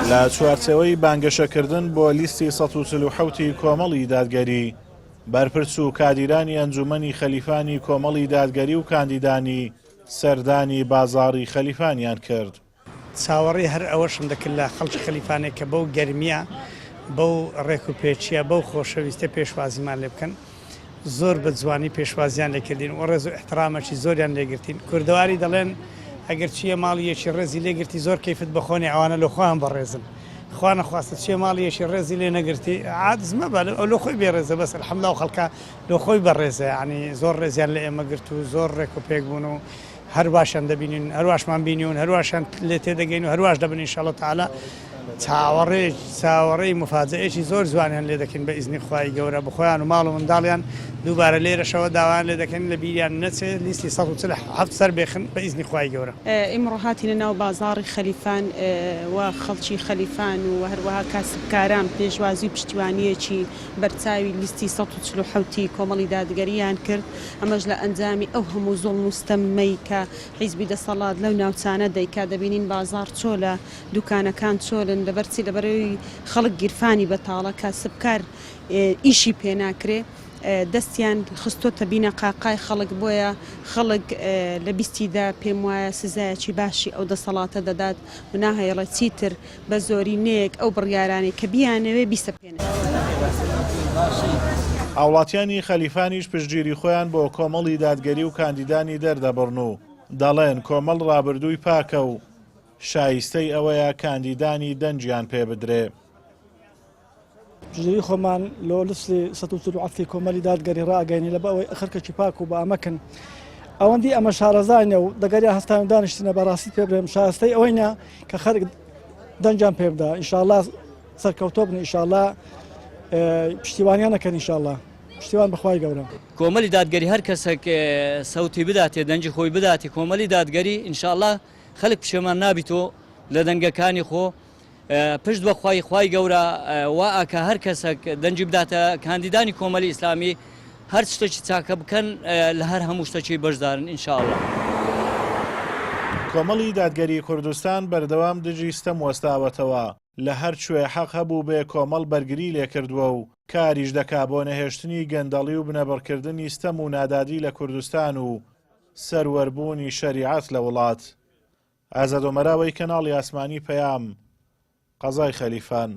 لە چوارچێوەی بانگەشەکردن بۆ لیستی 147 کۆمەڵی دادگەری بەرپرس و کادیرانی ئەنجومەنی خەلیفانی کۆمەڵی دادگەری و کاندیدانی سەردانی بازاڕی خەلیفانیان کرد. چاوەڕێی هەر ئەوەشم دەکرد لە خەڵکی خەلیفانێک کە بەو گەرمیە بەو ڕێک و پێچیە بەو خۆشەویستە پێشوازیمان لێ بکەن. زۆر بە جوانی پێشوازیان لێکردین و ڕێز و احترامەکی زۆریان لێگرتین. کوردەواری دەڵێن ئەگەر چیە ماڵیەکی ڕێزی لێگرتی زۆر کەیفت بەخۆنی ئەوانە لە خۆیان بەڕێزن. خوا نەخواستە چیە ماڵیەکی ڕێزی لێ نەگرتی عادز مەبە ئەو لە خۆی بێڕێزە بەس الحەمدڵا و خەڵکە لە خۆی بەڕێزە، یعنی زۆر ڕێزیان لە ئێمە گرت و زۆر ڕێک و پێک بوون و هەر باشان دەبینین، هەرواشمان بینیون، هەرواشان لێ تێدەگەین و هەرواش دەبن ئینشاءڵڵا تەعالا چاوەڕێی مفاجئەیەکی زۆر جوانیان لێ دەکەین بە ئیزنی خوای گەورە بە خۆیان و ماڵ و منداڵیان دووبارە لێرەشەوە داوایان لێ دەکەین لە بیریان نەچێت لیستی 147 سەر بێخن بە ئیزنی خوای گەورە. ئێمڕۆ هاتینە ناو بازاڕی خەلیفان و خەڵکی خەلیفان و هەروەها کاسبکاران پێشوازی پشتیوانیەکی بەرچاوی لیستی 147 کۆمەڵی دادگەریان کرد. ئەمەش لە ئەنجامی ئەو هەموو زوڵم و ستەممەی کە حیزبی دەسەڵات لەو ناوچانە دەیکا دەبینین بازاڕ چۆلە، دوکانەکان چۆلن، لەبەرچی لەبەرەوەی خەڵک گیرفانی بەتاڵە کاسبکار ئیشی پێناکرێ دەستیان خستۆتە بینە قاقای خەڵک بۆیە خەڵک لە بیستیدا پێم وایە سزایەکی باشی ئەو دەسەڵاتە دەدات و ناهێڵە چیتر بە زۆری نەیەک ئەو بڕیارانی کە بیانەوێ بیسەپێنێت. هاوڵاتیانی خەلیفانیش پشتگیری خۆیان بۆ کۆمەڵی دادگەری و کاندیدانی دەردەبڕن و دەڵێن کۆمەڵ ڕابردووی پاکە و شایستەی ئەوەیە کاندیدانی دەنجیان پێ بدرێ. پشتگیری خۆمان لۆ لیستی 147 کۆمەڵی دادگەری ڕاگەینی لە بە ئەوەی خەرکەکی پاک و بە ئەمەکن ئەوەندی ئەمە شارەزانە و دەگەری هەستان و دانیشتنە بەڕاستی پێ برێم شایستەی ئەوەینە کە خەرک دەنجیان پێ بدە ئینشاءڵڵا سەرکەوتۆ بن ئینشاءڵڵا پشتیوانیان نەکەن ئینشاءڵڵا پشتیوان بەخوای گەورە. کۆمەڵی دادگەری هەر کەسێک سەوتی بداتێ دەنجی خۆی بداتی کۆمەڵی دادگەری ئینشاءڵڵا خەڵک پشێمان نابیتەوە لە دەنگەکانی خۆ پشت بە خوای گەورە وا ئەکە هەر کەسێک دەنجی بداتە کاندیدانی کۆمەڵی ئیسلامی هەر شتێکی چاکە بکەن لە هەر هەموو شتێکی بەشدارن ئینشاءڵڵا. کۆمەڵی دادگەری کوردستان بەردەوام دژی ستەم وەستاوەتەوە لە هەر کوێ حەق هەبوو بێ کۆمەڵ بەرگری لێکردووە و کاریش دەکا بۆ نەهێشتنی گەندەڵی و بنەبڕکردنی ستەم و نادادی لە کوردستان و سەروەربوونی شەریعەت لە وڵات. ئازاد ئۆمەراوەی کەناڵی ئاسمانی پەیام، قەزای خەلیفان.